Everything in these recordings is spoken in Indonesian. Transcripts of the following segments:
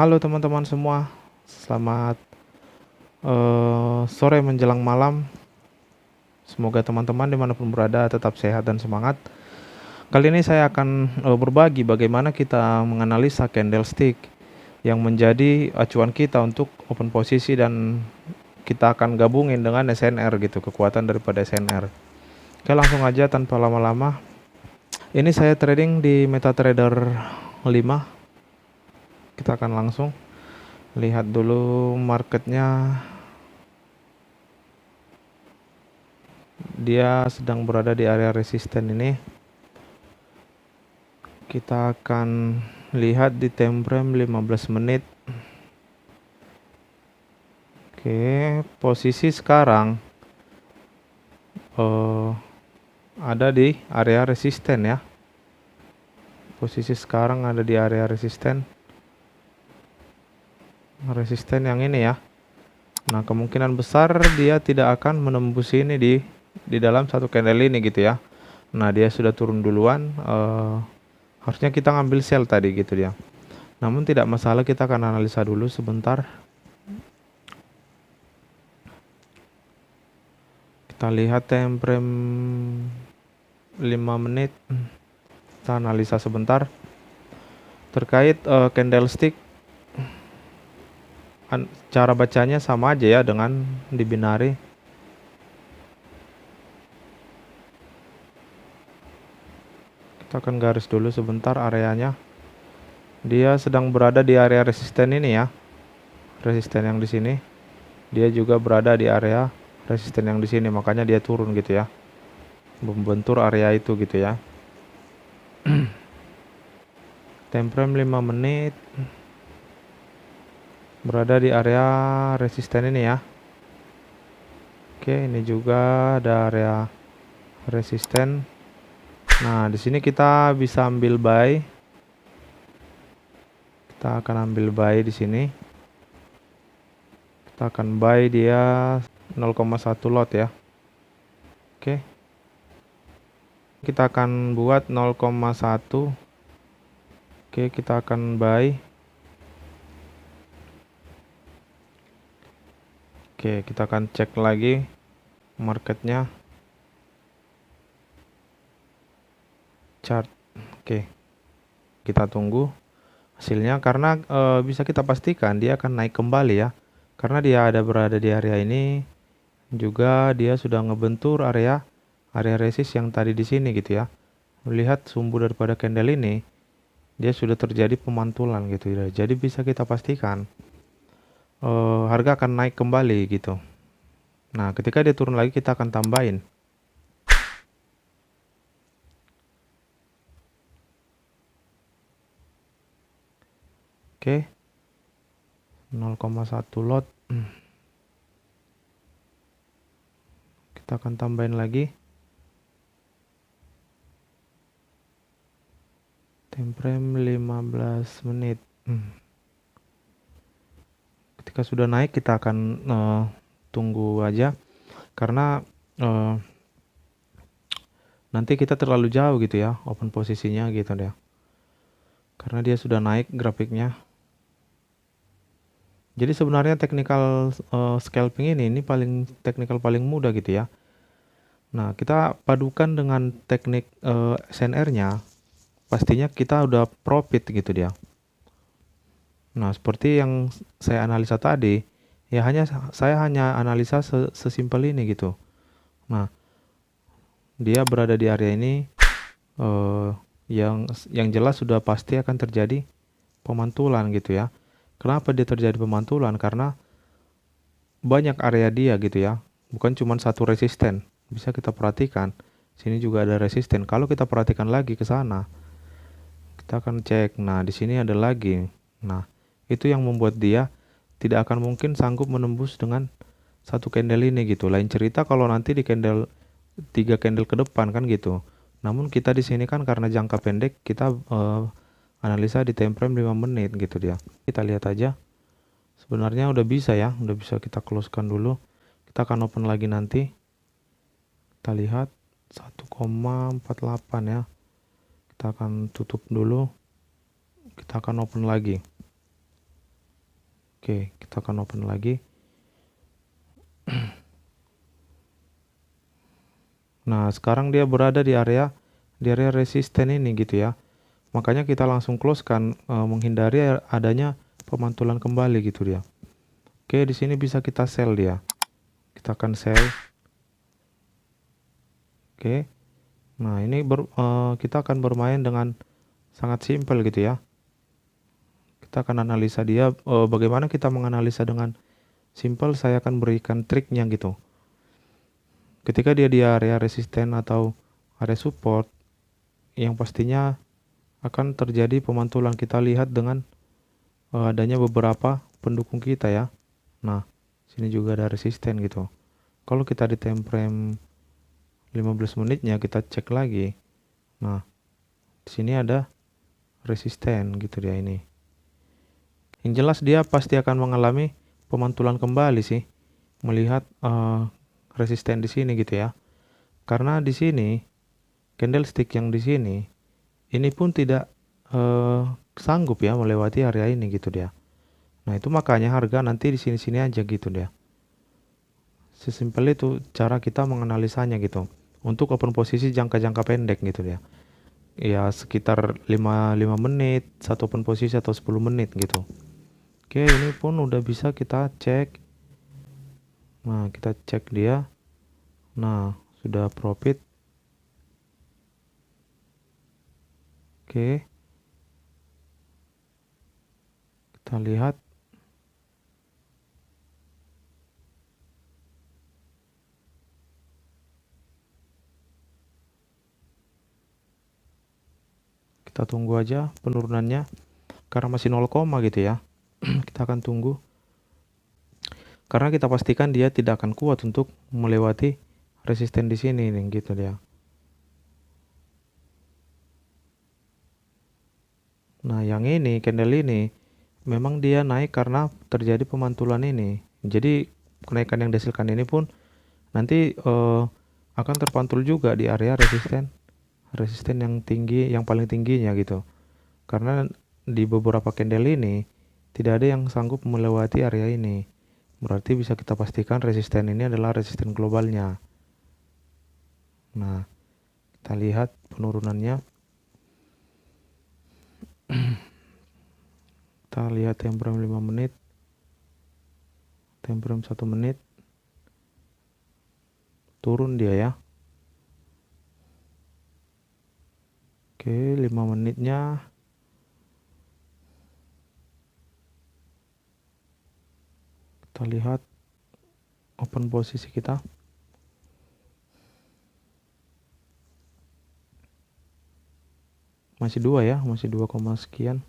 Halo teman-teman semua, selamat sore menjelang malam. Semoga teman-teman dimanapun berada tetap sehat dan semangat. Kali ini saya akan berbagi bagaimana kita menganalisa candlestick yang menjadi acuan kita untuk open posisi, dan kita akan gabungin dengan SNR gitu, kekuatan daripada SNR. Oke, langsung aja tanpa lama-lama. Ini saya trading di MetaTrader 5. Kita akan langsung lihat dulu marketnya. Dia sedang berada di area resisten ini. Kita akan lihat di time frame 15 menit. Oke, posisi sekarang ada di area resisten ya. Posisi sekarang ada di area resisten. Resisten yang ini ya. Nah, kemungkinan besar dia tidak akan menembus ini di dalam satu candle ini gitu ya. Nah, dia sudah turun duluan. Harusnya kita ngambil sell tadi gitu dia. Namun tidak masalah, kita akan analisa dulu sebentar. Kita lihat time frame 5 menit. Kita analisa sebentar terkait candlestick. Cara bacanya sama aja ya dengan di binary. Kita akan garis dulu sebentar areanya. Dia sedang berada di area resisten ini ya. Resisten yang di sini. Dia juga berada di area resisten yang di sini, makanya dia turun gitu ya. Membentur area itu gitu ya. Time frame 5 menit. Berada di area resisten ini ya. Oke, ini juga ada area resisten. Nah, di sini kita bisa ambil buy. Kita akan ambil buy di sini. Kita akan buy dia 0,1 lot ya. Oke. Kita akan buat 0,1. Oke, kita akan buy. Oke, kita akan cek lagi marketnya. Chart. Oke. Kita tunggu hasilnya, karena bisa kita pastikan dia akan naik kembali ya. Karena dia berada di area ini, juga dia sudah ngebentur area resist yang tadi di sini gitu ya. Melihat sumbu daripada candle ini, dia sudah terjadi pemantulan gitu ya. Jadi bisa kita pastikan harga akan naik kembali gitu. Nah, ketika dia turun lagi kita akan tambahin. Oke. 0,1 lot. Kita akan tambahin lagi. Time frame 15 menit. Ketika sudah naik kita akan tunggu aja, karena nanti kita terlalu jauh gitu ya open posisinya gitu deh. Karena dia sudah naik grafiknya. Jadi sebenarnya technical scalping ini paling technical paling mudah gitu ya. Nah, kita padukan dengan teknik SNR-nya, pastinya kita udah profit gitu dia. Nah, seperti yang saya analisa tadi, ya saya hanya analisa sesimpel ini gitu. Nah, dia berada di area ini, yang jelas sudah pasti akan terjadi pemantulan gitu ya. Kenapa dia terjadi pemantulan? Karena banyak area dia gitu ya. Bukan cuma satu resisten. Bisa kita perhatikan. Sini juga ada resisten. Kalau kita perhatikan lagi ke sana, kita akan cek. Nah, di sini ada lagi. Nah, itu yang membuat dia tidak akan mungkin sanggup menembus dengan satu candle ini gitu. Lain cerita kalau nanti di candle 3 candle ke depan kan gitu. Namun kita di sini kan karena jangka pendek, kita analisa di time frame 5 menit gitu dia. Kita lihat aja. Sebenarnya udah bisa ya, udah bisa kita closekan dulu. Kita akan open lagi nanti. Kita lihat 1,48 ya. Kita akan tutup dulu. Kita akan open lagi. Oke, kita akan open lagi. Nah, sekarang dia berada di area resisten ini gitu ya. Makanya kita langsung close kan, menghindari adanya pemantulan kembali gitu dia. Oke, di sini bisa kita sell dia. Kita akan sell. Oke. Nah, ini kita akan bermain dengan sangat simpel gitu ya. Kita akan analisa dia. Bagaimana kita menganalisa dengan simpel, saya akan berikan triknya gitu. Ketika dia di area resisten atau area support, yang pastinya akan terjadi pemantulan. Kita lihat dengan adanya beberapa pendukung kita ya. Nah, sini juga ada resisten gitu. Kalau kita di time frame 15 menitnya kita cek lagi. Nah, di sini ada resisten gitu dia ini. Yang jelas dia pasti akan mengalami pemantulan kembali sih, melihat resisten di sini gitu ya. Karena di sini candlestick yang di sini ini pun tidak sanggup ya melewati area ini gitu dia. Nah, itu makanya harga nanti di sini-sini aja gitu dia. Sesimpel itu cara kita menganalisanya gitu. Untuk open posisi jangka-jangka pendek gitu dia. Ya sekitar 5 menit, satu open posisi atau 10 menit gitu. Oke, ini pun udah bisa kita cek. Nah, kita cek dia. Nah, sudah profit. Oke. Kita lihat. Kita tunggu aja penurunannya. Karena masih 0, gitu ya. Kita akan tunggu. Karena kita pastikan dia tidak akan kuat untuk melewati resisten di sini nih gitu dia. Nah, yang ini candle ini memang dia naik karena terjadi pemantulan ini. Jadi kenaikan yang dihasilkan ini pun nanti akan terpantul juga di area resisten yang tinggi, yang paling tingginya gitu. Karena di beberapa candle ini tidak ada yang sanggup melewati area ini. Berarti bisa kita pastikan resisten ini adalah resisten globalnya. Nah, kita lihat penurunannya. Kita lihat time frame 5 menit. Time frame 1 menit. Turun dia ya. Oke, 5 menitnya. Kita lihat open posisi kita. Masih 2 ya, masih 2, sekian.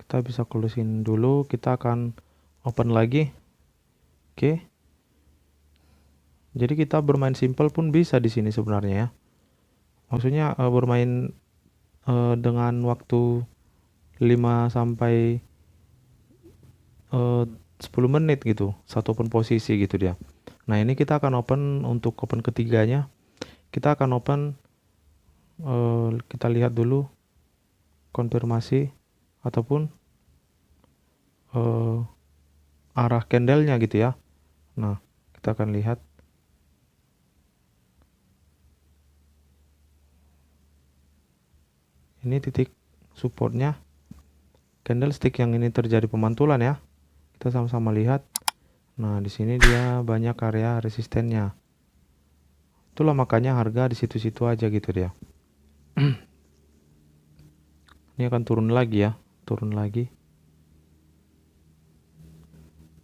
Kita bisa closing dulu, kita akan open lagi. Oke. Jadi kita bermain simple pun bisa di sini sebenarnya ya. Maksudnya bermain dengan waktu 5 sampai 10 menit gitu, satu open posisi gitu dia. Nah, ini kita akan open untuk open ketiganya. Kita akan open, kita lihat dulu konfirmasi ataupun arah candlenya gitu ya. Nah, kita akan lihat. Ini titik supportnya. Candlestick yang ini terjadi pemantulan ya. Kita sama-sama lihat. Nah, di sini dia banyak area resistennya. Itulah makanya harga di situ-situ aja gitu dia. Ini akan turun lagi ya, turun lagi.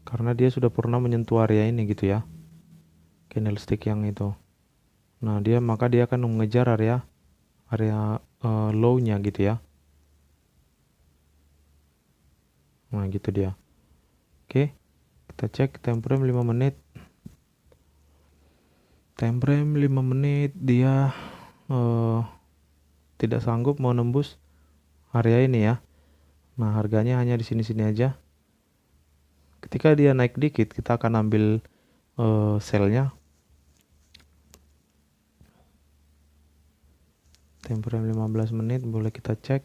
Karena dia sudah pernah menyentuh area ini gitu ya. Candlestick yang itu. Nah, maka dia akan mengejar area low-nya gitu ya. Nah, gitu dia. Oke. Kita cek time frame 5 menit. Time frame 5 menit dia tidak sanggup mau nembus area ini ya. Nah, harganya hanya di sini-sini aja. Ketika dia naik dikit, kita akan ambil sell-nya. Time frame 15 menit boleh kita cek.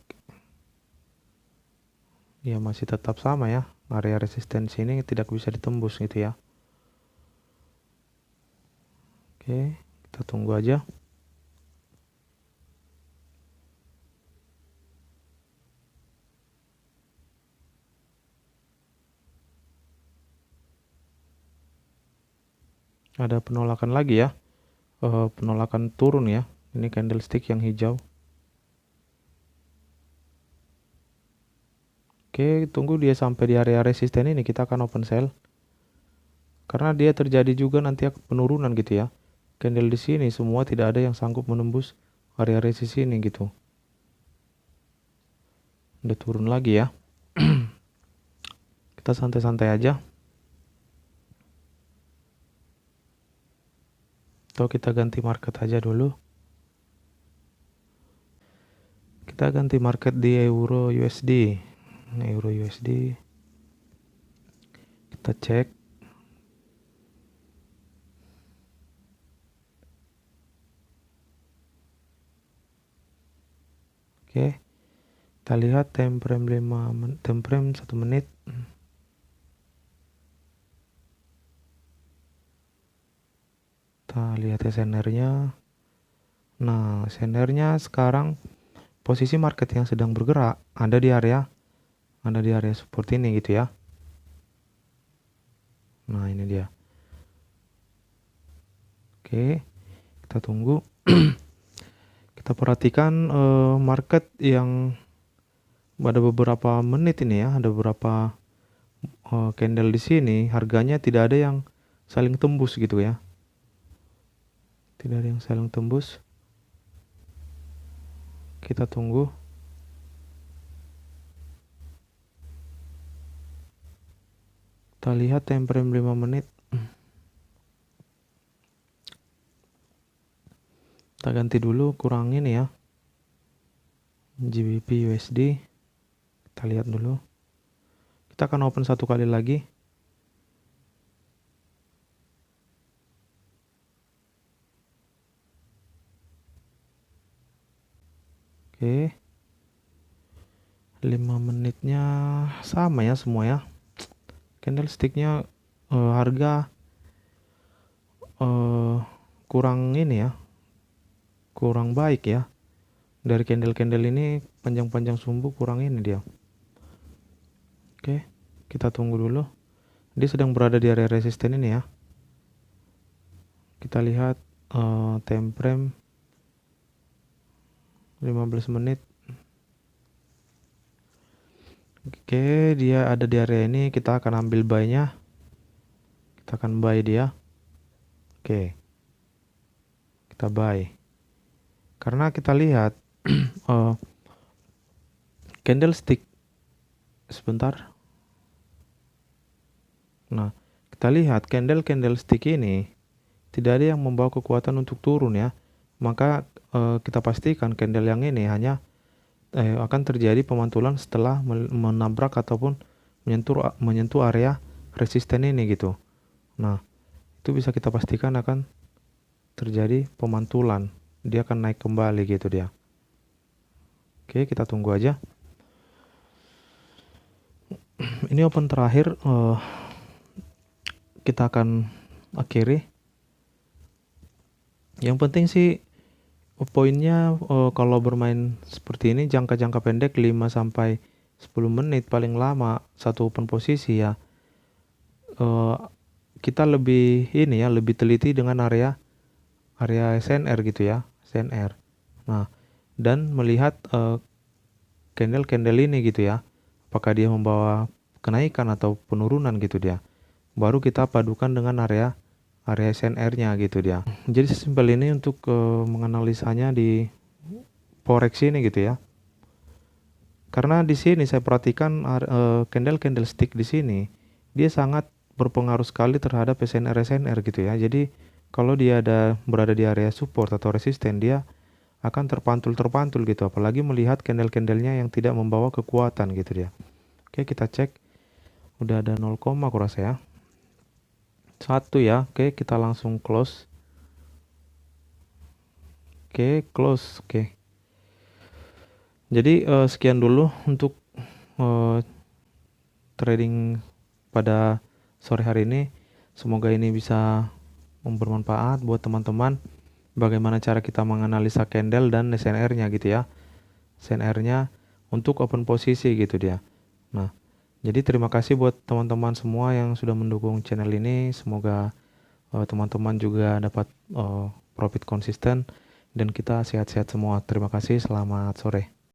Ya masih tetap sama ya, area resistensi ini tidak bisa ditembus gitu ya. Oke, kita tunggu aja. Ada penolakan lagi ya, penolakan turun ya. Ini candlestick yang hijau. Oke, tunggu dia sampai di area resisten ini, kita akan open sell. Karena dia terjadi juga nanti penurunan gitu ya. Candle di sini semua tidak ada yang sanggup menembus area resisten ini gitu. Udah turun lagi ya. Kita santai-santai aja. Atau kita ganti market aja dulu. Kita ganti market di euro USD. Euro USD. Kita cek. Oke. Kita lihat time frame 1 menit. Kita lihat SNR-nya. Nah, SNR-nya sekarang posisi market yang sedang bergerak ada di area support ini gitu ya. Nah, ini dia. Oke, kita tunggu. Kita perhatikan market yang ada beberapa menit ini ya, ada beberapa candle di sini harganya tidak ada yang saling tembus gitu ya. Tidak ada yang saling tembus. Kita tunggu. Kita lihat time frame 5 menit. Kita ganti dulu, kurangin ya. GBP USD. Kita lihat dulu. Kita akan open satu kali lagi. Oke. 5 menitnya sama ya semua ya. Candlesticknya harga kurang ini ya. Kurang baik ya. Dari candle-candle ini panjang-panjang sumbu kurang ini dia. Oke, kita tunggu dulu. Dia sedang berada di area resisten ini ya. Kita lihat time frame 15 menit. Oke, dia ada di area ini, kita akan ambil buy-nya. Kita akan buy dia. Oke. Kita buy. Karena kita lihat candlestick sebentar. Nah, kita lihat candlestick ini tidak ada yang membawa kekuatan untuk turun ya. Maka kita pastikan candle yang ini hanya akan terjadi pemantulan setelah menabrak ataupun menyentuh area resisten ini gitu. Nah, itu bisa kita pastikan akan terjadi pemantulan. Dia akan naik kembali gitu dia. Oke, kita tunggu aja. Ini open terakhir, kita akan akhiri. Yang penting sih poinnya kalau bermain seperti ini jangka-jangka pendek 5 sampai 10 menit paling lama satu open posisi ya. Kita lebih ini ya, lebih teliti dengan area SNR gitu ya, SNR. Nah, dan melihat candle ini gitu ya, apakah dia membawa kenaikan atau penurunan gitu dia. Baru kita padukan dengan area SNR-nya gitu dia. Jadi sesimpel ini untuk menganalisanya di forex ini gitu ya. Karena di sini saya perhatikan candlestick di sini dia sangat berpengaruh sekali terhadap SNR gitu ya. Jadi kalau dia berada di area support atau resisten, dia akan terpantul gitu. Apalagi melihat candle-candlenya yang tidak membawa kekuatan gitu dia. Oke, kita cek. Udah ada 0, aku rasa ya. 1 ya. Oke, kita langsung close. Oke, close. Oke. Jadi sekian dulu untuk trading pada sore hari ini. Semoga ini bisa bermanfaat buat teman-teman. Bagaimana cara kita menganalisa candle dan SNR-nya gitu ya. SNR-nya untuk open posisi gitu dia. Nah, jadi terima kasih buat teman-teman semua yang sudah mendukung channel ini. Semoga teman-teman juga dapat profit konsisten dan kita sehat-sehat semua. Terima kasih, selamat sore.